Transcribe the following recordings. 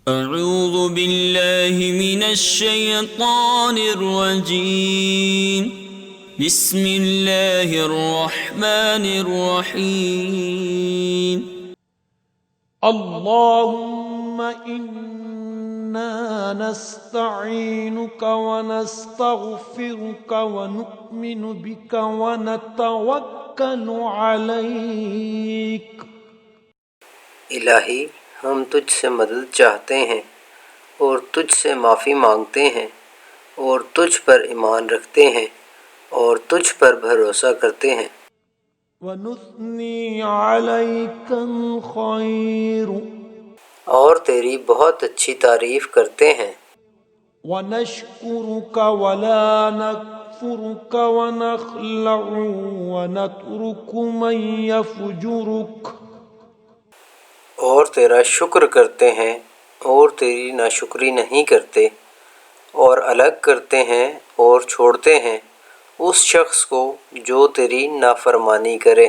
اعوذ باللہ من الشیطان الرجیم بسم اللہ الرحمن الرحیم اللہم انا نستعینک ونستغفرک ونؤمن بک ونتوکل علیک۔ الہی ہم تجھ سے مدد چاہتے ہیں اور تجھ سے معافی مانگتے ہیں اور تجھ پر ایمان رکھتے ہیں اور تجھ پر بھروسہ کرتے ہیں۔ ونثنی علیک الخیر اور تیری بہت اچھی تعریف کرتے ہیں۔ ونشکرک ولا نکفرک ونخلع ونترک من یفجرک، اور تیرا شکر کرتے ہیں اور تیری ناشکری نہیں کرتے، اور الگ کرتے ہیں اور چھوڑتے ہیں اس شخص کو جو تیری نافرمانی کرے۔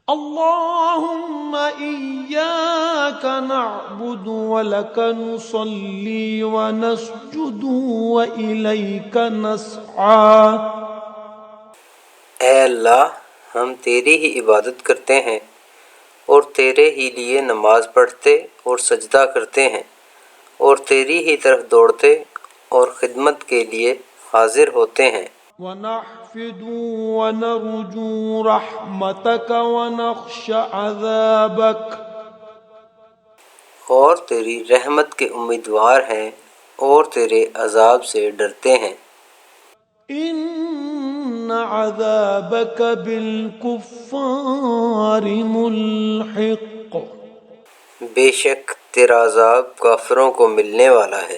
اللہم ایاک نعبد ولک نصلی ونسجد والیک نسعی۔ اے اللہ، ہم تیری ہی عبادت کرتے ہیں اور تیرے ہی لیے نماز پڑھتے اور سجدہ کرتے ہیں اور تیری ہی طرف دوڑتے اور خدمت کے لیے حاضر ہوتے ہیں۔ ونحفظ ونرجو رحمتک ونخشى عذابک، اور تیری رحمت کے امیدوار ہیں اور تیرے عذاب سے ڈرتے ہیں۔ ان عذابک بالکفار ملحق، بے شک تیرا عذاب کافروں کو ملنے والا ہے۔